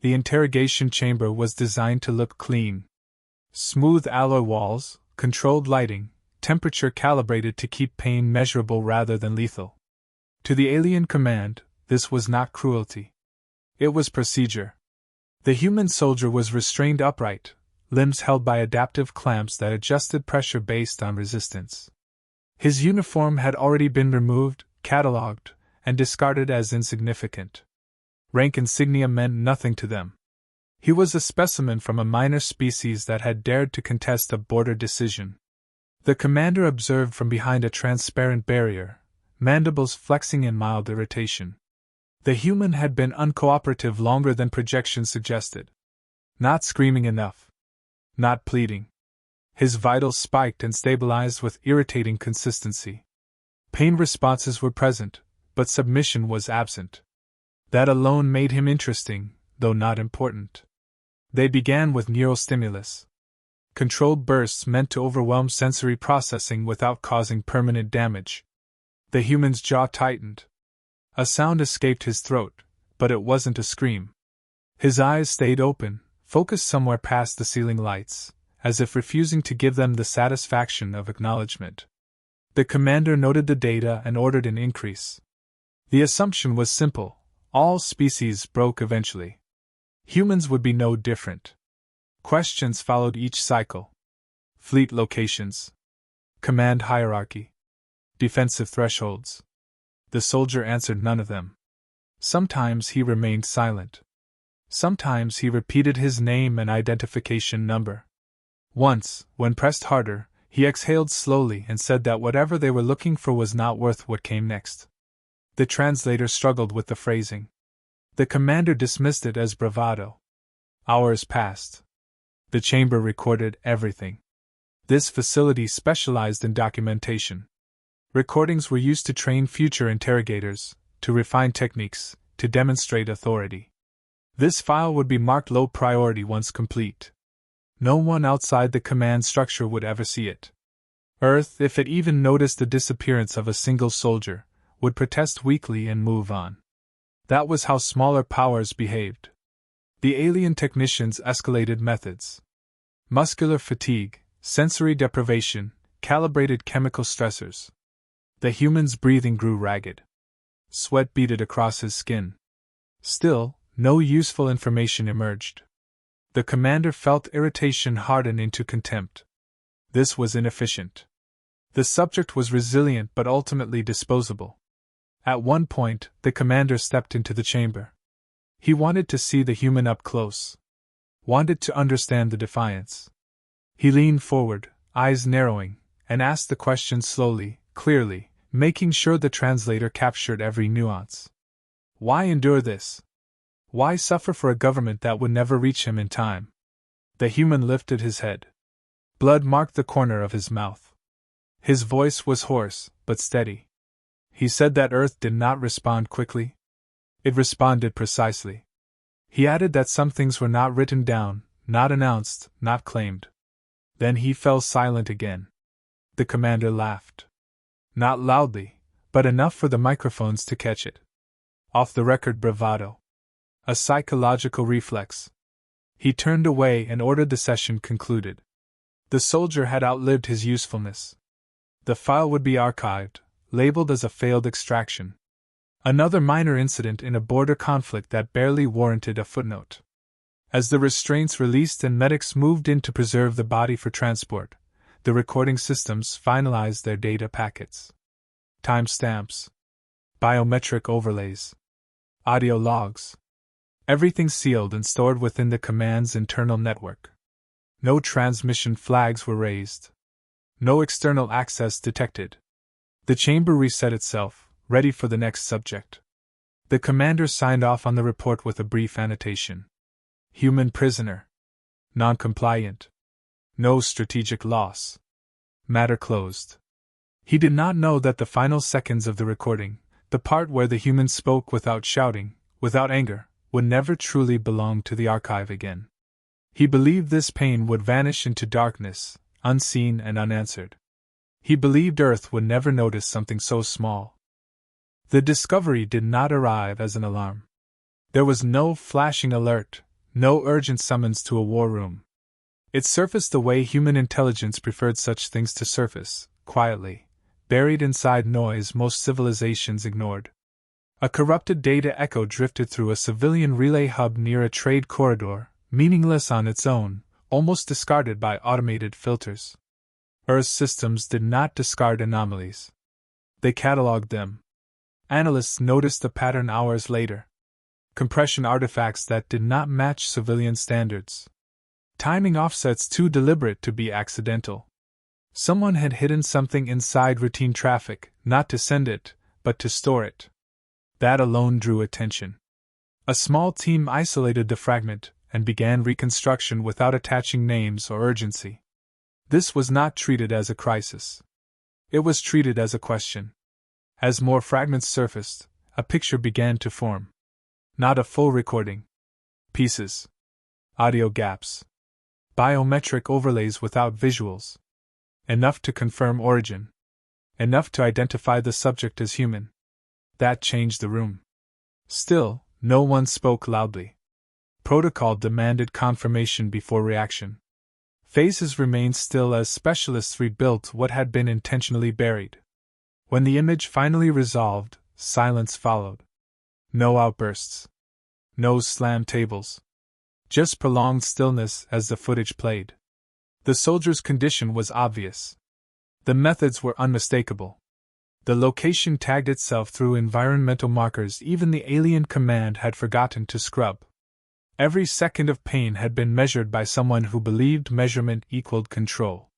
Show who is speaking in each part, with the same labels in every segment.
Speaker 1: The interrogation chamber was designed to look clean. Smooth alloy walls, controlled lighting, temperature calibrated to keep pain measurable rather than lethal. To the alien command, this was not cruelty. It was procedure. The human soldier was restrained upright, limbs held by adaptive clamps that adjusted pressure based on resistance. His uniform had already been removed, catalogued, and discarded as insignificant. Rank insignia meant nothing to them. He was a specimen from a minor species that had dared to contest a border decision. The commander observed from behind a transparent barrier, mandibles flexing in mild irritation. The human had been uncooperative longer than projections suggested. Not screaming enough. Not pleading. His vitals spiked and stabilized with irritating consistency. Pain responses were present, but submission was absent. That alone made him interesting, though not important. They began with neural stimulus. Controlled bursts meant to overwhelm sensory processing without causing permanent damage. The human's jaw tightened. A sound escaped his throat, but it wasn't a scream. His eyes stayed open, focused somewhere past the ceiling lights, as if refusing to give them the satisfaction of acknowledgement. The commander noted the data and ordered an increase. The assumption was simple: all species broke eventually. Humans would be no different. Questions followed each cycle. Fleet locations. Command hierarchy. Defensive thresholds. The soldier answered none of them. Sometimes he remained silent. Sometimes he repeated his name and identification number. Once, when pressed harder, he exhaled slowly and said that whatever they were looking for was not worth what came next. The translator struggled with the phrasing. The commander dismissed it as bravado. Hours passed. The chamber recorded everything. This facility specialized in documentation. Recordings were used to train future interrogators, to refine techniques, to demonstrate authority. This file would be marked low priority once complete. No one outside the command structure would ever see it. Earth, if it even noticed the disappearance of a single soldier, would protest weakly and move on. That was how smaller powers behaved. The alien technicians escalated methods. Muscular fatigue, sensory deprivation, calibrated chemical stressors. The human's breathing grew ragged. Sweat beaded across his skin. Still, no useful information emerged. The commander felt irritation harden into contempt. This was inefficient. The subject was resilient but ultimately disposable. At one point, the commander stepped into the chamber. He wanted to see the human up close. Wanted to understand the defiance. He leaned forward, eyes narrowing, and asked the question slowly, clearly, making sure the translator captured every nuance. Why endure this? Why suffer for a government that would never reach him in time? The human lifted his head. Blood marked the corner of his mouth. His voice was hoarse, but steady. He said that Earth did not respond quickly. It responded precisely. He added that some things were not written down, not announced, not claimed. Then he fell silent again. The commander laughed. Not loudly, but enough for the microphones to catch it. Off-the-record bravado. A psychological reflex. He turned away and ordered the session concluded. The soldier had outlived his usefulness. The file would be archived, labeled as a failed extraction. Another minor incident in a border conflict that barely warranted a footnote. As the restraints released and medics moved in to preserve the body for transport, the recording systems finalized their data packets. Timestamps. Biometric overlays. Audio logs. Everything sealed and stored within the command's internal network. No transmission flags were raised. No external access detected. The chamber reset itself, ready for the next subject. The commander signed off on the report with a brief annotation. Human prisoner. Non-compliant. No strategic loss. Matter closed. He did not know that the final seconds of the recording, the part where the human spoke without shouting, without anger, would never truly belong to the archive again. He believed this pain would vanish into darkness, unseen and unanswered. He believed Earth would never notice something so small. The discovery did not arrive as an alarm. There was no flashing alert, no urgent summons to a war room. It surfaced the way human intelligence preferred such things to surface, quietly, buried inside noise most civilizations ignored. A corrupted data echo drifted through a civilian relay hub near a trade corridor, meaningless on its own, almost discarded by automated filters. Earth's systems did not discard anomalies. They cataloged them. Analysts noticed the pattern hours later. Compression artifacts that did not match civilian standards. Timing offsets too deliberate to be accidental. Someone had hidden something inside routine traffic, not to send it, but to store it. That alone drew attention. A small team isolated the fragment and began reconstruction without attaching names or urgency. This was not treated as a crisis. It was treated as a question. As more fragments surfaced, a picture began to form. Not a full recording. Pieces. Audio gaps. Biometric overlays without visuals. Enough to confirm origin. Enough to identify the subject as human. That changed the room. Still, no one spoke loudly. Protocol demanded confirmation before reaction. Faces remained still as specialists rebuilt what had been intentionally buried. When the image finally resolved, silence followed. No outbursts. No slam tables. Just prolonged stillness as the footage played. The soldier's condition was obvious. The methods were unmistakable. The location tagged itself through environmental markers even the alien command had forgotten to scrub. Every second of pain had been measured by someone who believed measurement equaled control.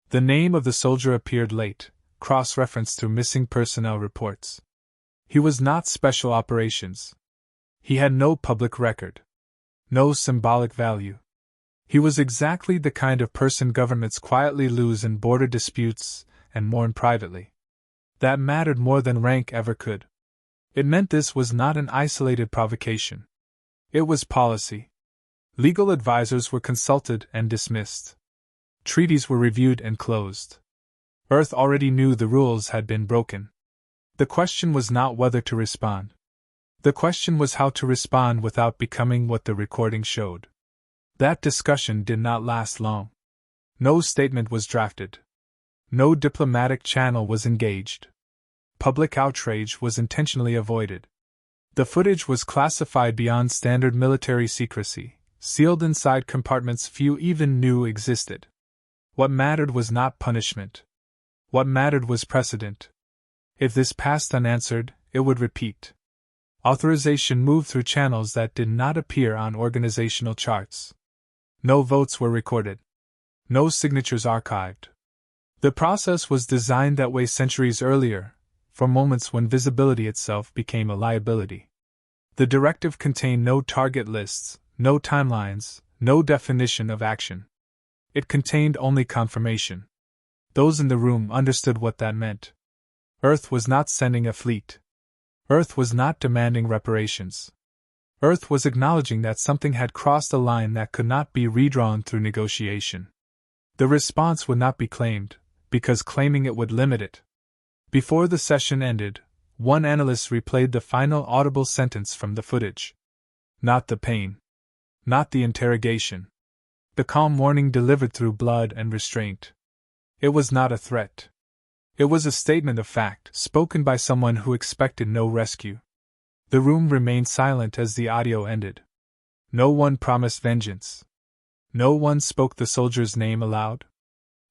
Speaker 1: The name of the soldier appeared late, cross-referenced through missing personnel reports. He was not special operations. He had no public record. No symbolic value. He was exactly the kind of person governments quietly lose in border disputes and mourn privately. That mattered more than rank ever could. It meant this was not an isolated provocation. It was policy. Legal advisors were consulted and dismissed. Treaties were reviewed and closed. Earth already knew the rules had been broken. The question was not whether to respond. The question was how to respond without becoming what the recording showed. That discussion did not last long. No statement was drafted. No diplomatic channel was engaged. Public outrage was intentionally avoided. The footage was classified beyond standard military secrecy, sealed inside compartments few even knew existed. What mattered was not punishment. What mattered was precedent. If this passed unanswered, it would repeat. Authorization moved through channels that did not appear on organizational charts. No votes were recorded. No signatures archived. The process was designed that way centuries earlier, for moments when visibility itself became a liability. The directive contained no target lists, no timelines, no definition of action. It contained only confirmation. Those in the room understood what that meant. Earth was not sending a fleet. Earth was not demanding reparations. Earth was acknowledging that something had crossed a line that could not be redrawn through negotiation. The response would not be claimed, because claiming it would limit it. Before the session ended, one analyst replayed the final audible sentence from the footage. Not the pain. Not the interrogation. The calm warning delivered through blood and restraint. It was not a threat. It was a statement of fact, spoken by someone who expected no rescue. The room remained silent as the audio ended. No one promised vengeance. No one spoke the soldier's name aloud.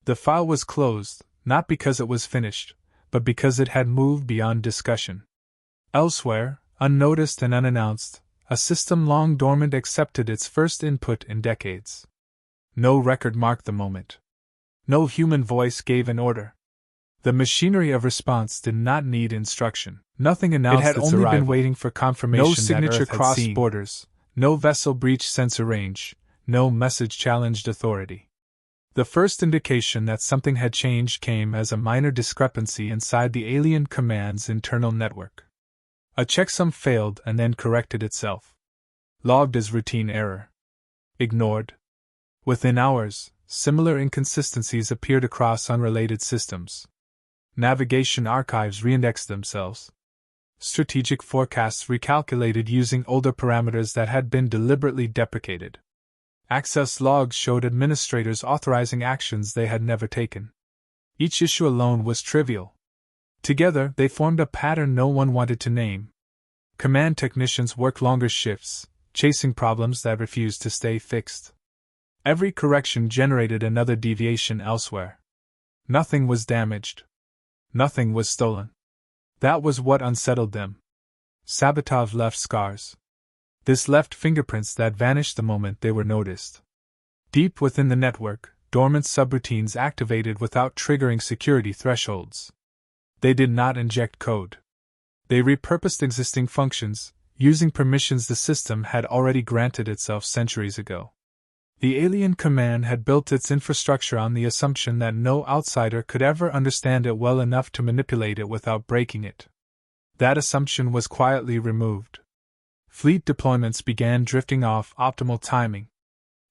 Speaker 1: The file was closed, not because it was finished, but because it had moved beyond discussion. Elsewhere, unnoticed and unannounced, a system long dormant accepted its first input in decades. No record marked the moment. No human voice gave an order. The machinery of response did not need instruction. Nothing announced its arrival. It had only been waiting for confirmation. No signature crossed borders. No vessel breached sensor range. No message challenged authority. The first indication that something had changed came as a minor discrepancy inside the alien command's internal network. A checksum failed and then corrected itself. Logged as routine error. Ignored. Within hours, similar inconsistencies appeared across unrelated systems. Navigation archives reindexed themselves. Strategic forecasts recalculated using older parameters that had been deliberately deprecated. Access logs showed administrators authorizing actions they had never taken. Each issue alone was trivial. Together, they formed a pattern no one wanted to name. Command technicians worked longer shifts, chasing problems that refused to stay fixed. Every correction generated another deviation elsewhere. Nothing was damaged. Nothing was stolen. That was what unsettled them. Sabotage left scars. This left fingerprints that vanished the moment they were noticed. Deep within the network, dormant subroutines activated without triggering security thresholds. They did not inject code. They repurposed existing functions, using permissions the system had already granted itself centuries ago. The alien command had built its infrastructure on the assumption that no outsider could ever understand it well enough to manipulate it without breaking it. That assumption was quietly removed. Fleet deployments began drifting off optimal timing.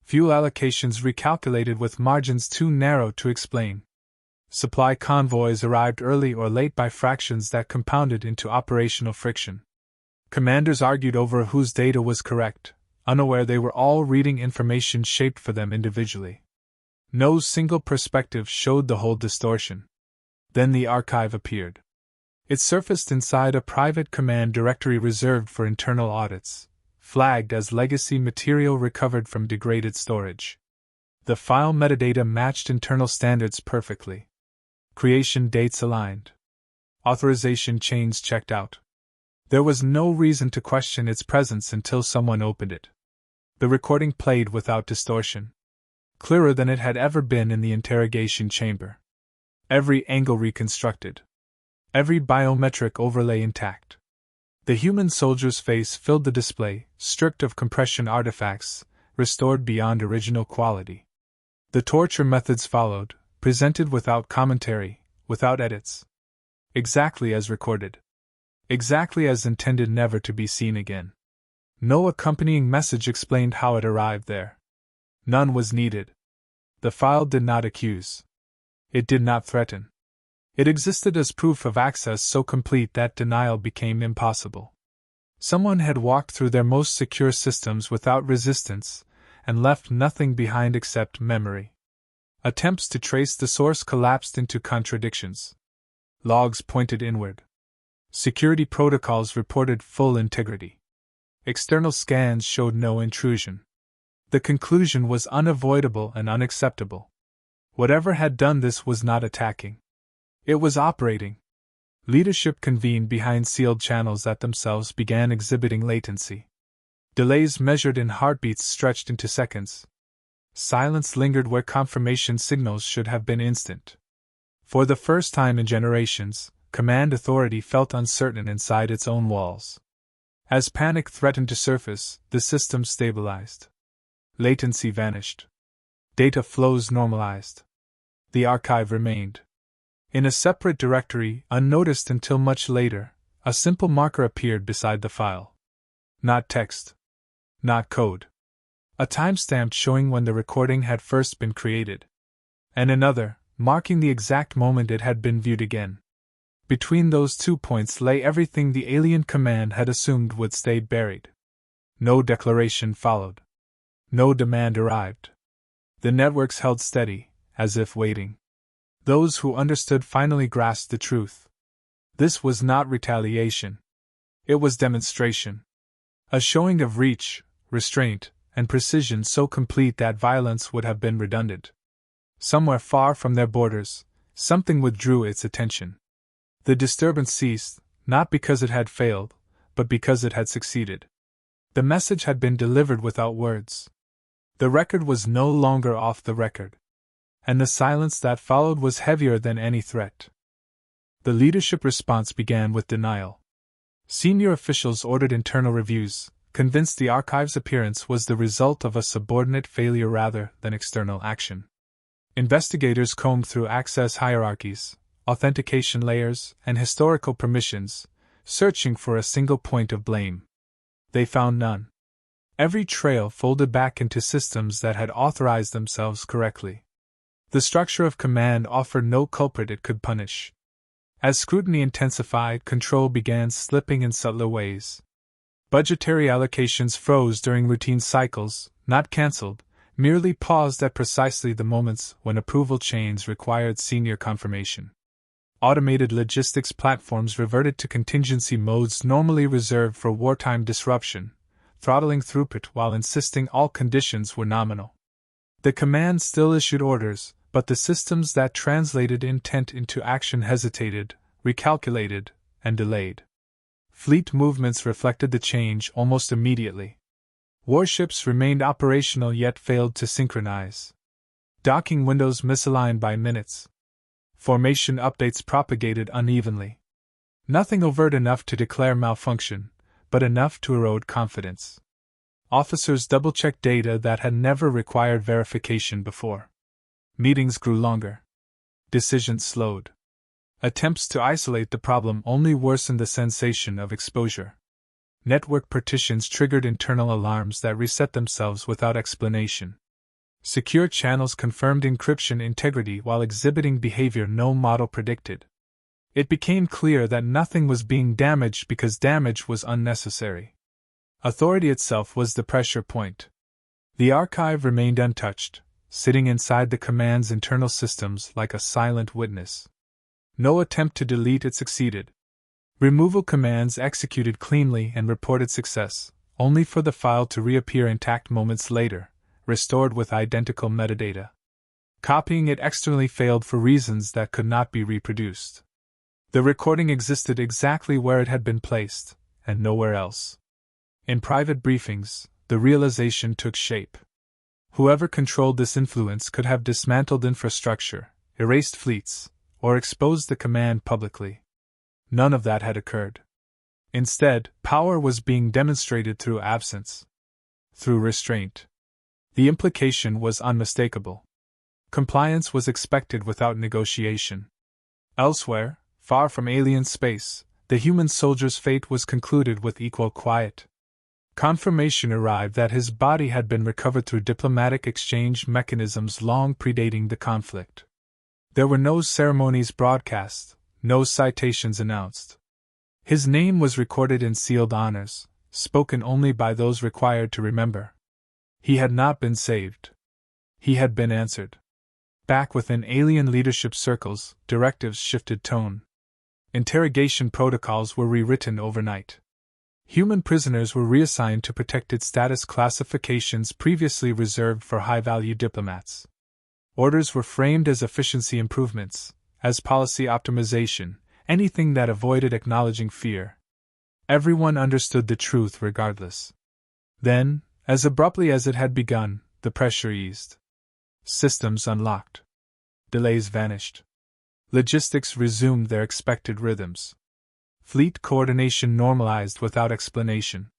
Speaker 1: Fuel allocations recalculated with margins too narrow to explain. Supply convoys arrived early or late by fractions that compounded into operational friction. Commanders argued over whose data was correct, unaware they were all reading information shaped for them individually. No single perspective showed the whole distortion. Then the archive appeared. It surfaced inside a private command directory reserved for internal audits, flagged as legacy material recovered from degraded storage. The file metadata matched internal standards perfectly. Creation dates aligned. Authorization chains checked out. There was no reason to question its presence until someone opened it. The recording played without distortion. Clearer than it had ever been in the interrogation chamber. Every angle reconstructed. Every biometric overlay intact. The human soldier's face filled the display, stripped of compression artifacts, restored beyond original quality. The torture methods followed, presented without commentary, without edits. Exactly as recorded. Exactly as intended, never to be seen again. No accompanying message explained how it arrived there. None was needed. The file did not accuse. It did not threaten. It existed as proof of access so complete that denial became impossible. Someone had walked through their most secure systems without resistance, and left nothing behind except memory. Attempts to trace the source collapsed into contradictions. Logs pointed inward. Security protocols reported full integrity. External scans showed no intrusion. The conclusion was unavoidable and unacceptable. Whatever had done this was not attacking. It was operating. Leadership convened behind sealed channels that themselves began exhibiting latency. Delays measured in heartbeats stretched into seconds. Silence lingered where confirmation signals should have been instant. For the first time in generations, command authority felt uncertain inside its own walls. As panic threatened to surface, the system stabilized. Latency vanished. Data flows normalized. The archive remained. In a separate directory, unnoticed until much later, a simple marker appeared beside the file. Not text. Not code. A timestamp showing when the recording had first been created. And another, marking the exact moment it had been viewed again. Between those 2 points lay everything the alien command had assumed would stay buried. No declaration followed. No demand arrived. The networks held steady, as if waiting. Those who understood finally grasped the truth. This was not retaliation. It was demonstration. A showing of reach, restraint, and precision so complete that violence would have been redundant. Somewhere far from their borders, something withdrew its attention. The disturbance ceased, not because it had failed, but because it had succeeded. The message had been delivered without words. The record was no longer off the record. And the silence that followed was heavier than any threat. The leadership response began with denial. Senior officials ordered internal reviews, convinced the archive's appearance was the result of a subordinate failure rather than external action. Investigators combed through access hierarchies, authentication layers, and historical permissions, searching for a single point of blame. They found none. Every trail folded back into systems that had authorized themselves correctly. The structure of command offered no culprit it could punish. As scrutiny intensified, control began slipping in subtler ways. Budgetary allocations froze during routine cycles, not cancelled, merely paused at precisely the moments when approval chains required senior confirmation. Automated logistics platforms reverted to contingency modes normally reserved for wartime disruption, throttling throughput while insisting all conditions were nominal. The command still issued orders, but the systems that translated intent into action hesitated, recalculated, and delayed. Fleet movements reflected the change almost immediately. Warships remained operational yet failed to synchronize. Docking windows misaligned by minutes. Formation updates propagated unevenly. Nothing overt enough to declare malfunction, but enough to erode confidence. Officers double-checked data that had never required verification before. Meetings grew longer. Decisions slowed. Attempts to isolate the problem only worsened the sensation of exposure. Network partitions triggered internal alarms that reset themselves without explanation. Secure channels confirmed encryption integrity while exhibiting behavior no model predicted. It became clear that nothing was being damaged because damage was unnecessary. Authority itself was the pressure point. The archive remained untouched, sitting inside the command's internal systems like a silent witness. No attempt to delete it succeeded. Removal commands executed cleanly and reported success, only for the file to reappear intact moments later, restored with identical metadata. Copying it externally failed for reasons that could not be reproduced. The recording existed exactly where it had been placed, and nowhere else. In private briefings, the realization took shape. Whoever controlled this influence could have dismantled infrastructure, erased fleets, or exposed the command publicly. None of that had occurred. Instead, power was being demonstrated through absence. Through restraint. The implication was unmistakable. Compliance was expected without negotiation. Elsewhere, far from alien space, the human soldier's fate was concluded with equal quiet. Confirmation arrived that his body had been recovered through diplomatic exchange mechanisms long predating the conflict. There were no ceremonies broadcast, no citations announced. His name was recorded in sealed honors, spoken only by those required to remember. He had not been saved. He had been answered. Back within alien leadership circles, directives shifted tone. Interrogation protocols were rewritten overnight. Human prisoners were reassigned to protected status classifications previously reserved for high-value diplomats. Orders were framed as efficiency improvements, as policy optimization, anything that avoided acknowledging fear. Everyone understood the truth regardless. Then, as abruptly as it had begun, the pressure eased. Systems unlocked. Delays vanished. Logistics resumed their expected rhythms. Fleet coordination normalized without explanation.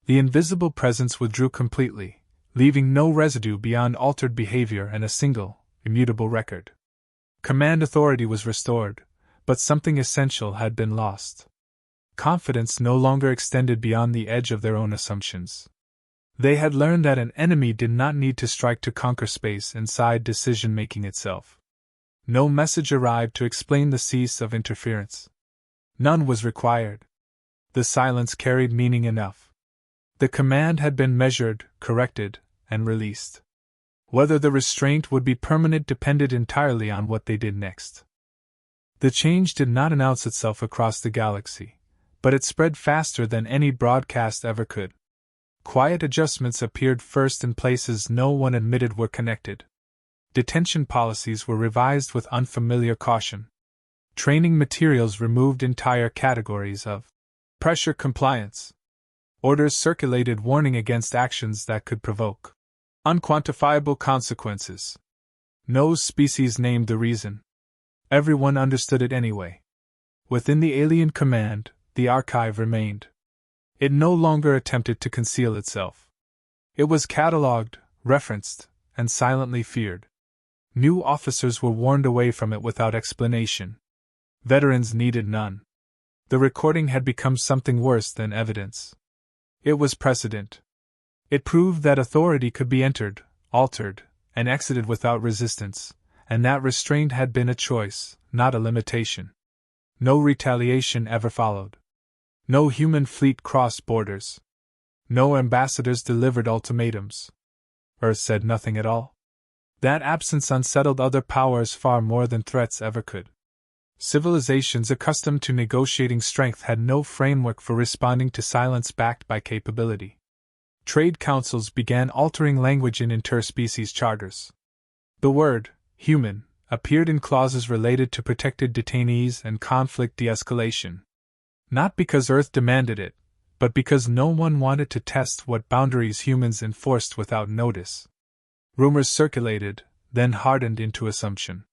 Speaker 1: The invisible presence withdrew completely, leaving no residue beyond altered behavior and a single, immutable record. Command authority was restored, but something essential had been lost. Confidence no longer extended beyond the edge of their own assumptions. They had learned that an enemy did not need to strike to conquer space inside decision-making itself. No message arrived to explain the cease of interference. None was required. The silence carried meaning enough. The command had been measured, corrected, and released. Whether the restraint would be permanent depended entirely on what they did next. The change did not announce itself across the galaxy, but it spread faster than any broadcast ever could. Quiet adjustments appeared first in places no one admitted were connected. Detention policies were revised with unfamiliar caution. Training materials removed entire categories of pressure compliance. Orders circulated warning against actions that could provoke unquantifiable consequences. No species named the reason. Everyone understood it anyway. Within the alien command, the archive remained. It no longer attempted to conceal itself. It was catalogued, referenced, and silently feared. New officers were warned away from it without explanation. Veterans needed none. The recording had become something worse than evidence. It was precedent. It proved that authority could be entered, altered, and exited without resistance, and that restraint had been a choice, not a limitation. No retaliation ever followed. No human fleet crossed borders. No ambassadors delivered ultimatums. Earth said nothing at all. That absence unsettled other powers far more than threats ever could. Civilizations accustomed to negotiating strength had no framework for responding to silence backed by capability. Trade councils began altering language in interspecies charters. The word, human, appeared in clauses related to protected detainees and conflict de-escalation. Not because Earth demanded it, but because no one wanted to test what boundaries humans enforced without notice. Rumors circulated, then hardened into assumption.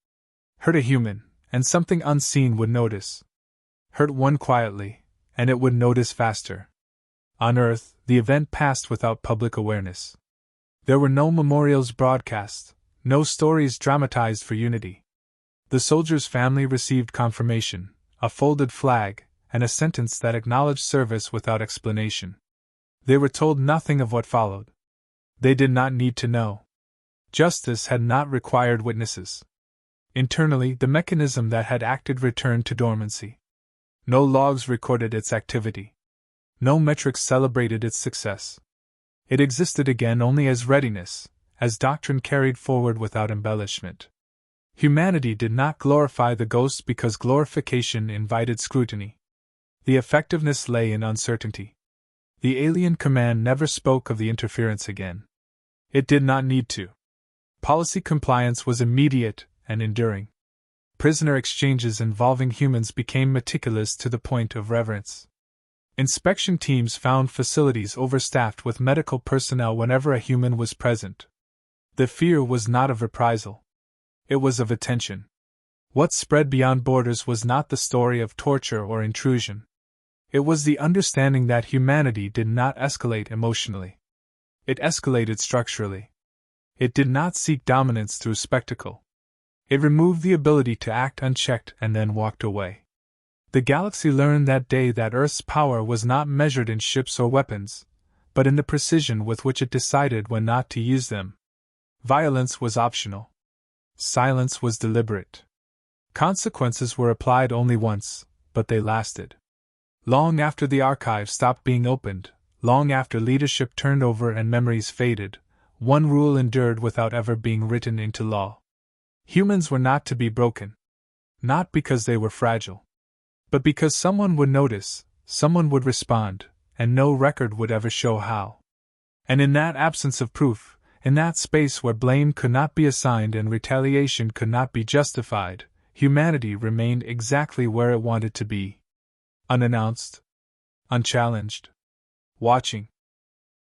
Speaker 1: Hurt a human, and something unseen would notice. Hurt one quietly, and it would notice faster. On Earth, the event passed without public awareness. There were no memorials broadcast, no stories dramatized for unity. The soldier's family received confirmation, a folded flag, and a sentence that acknowledged service without explanation. They were told nothing of what followed. They did not need to know. Justice had not required witnesses. Internally, the mechanism that had acted returned to dormancy. No logs recorded its activity. No metrics celebrated its success. It existed again only as readiness, as doctrine carried forward without embellishment. Humanity did not glorify the ghosts because glorification invited scrutiny. The effectiveness lay in uncertainty. The alien command never spoke of the interference again. It did not need to. Policy compliance was immediate and enduring. Prisoner exchanges involving humans became meticulous to the point of reverence. Inspection teams found facilities overstaffed with medical personnel whenever a human was present. The fear was not of reprisal. It was of attention. What spread beyond borders was not the story of torture or intrusion. It was the understanding that humanity did not escalate emotionally. It escalated structurally. It did not seek dominance through spectacle. It removed the ability to act unchecked and then walked away. The galaxy learned that day that Earth's power was not measured in ships or weapons, but in the precision with which it decided when not to use them. Violence was optional. Silence was deliberate. Consequences were applied only once, but they lasted. Long after the archive stopped being opened, long after leadership turned over and memories faded, one rule endured without ever being written into law. Humans were not to be broken. Not because they were fragile. But because someone would notice, someone would respond, and no record would ever show how. And in that absence of proof, in that space where blame could not be assigned and retaliation could not be justified, humanity remained exactly where it wanted to be. Unannounced. Unchallenged. Watching.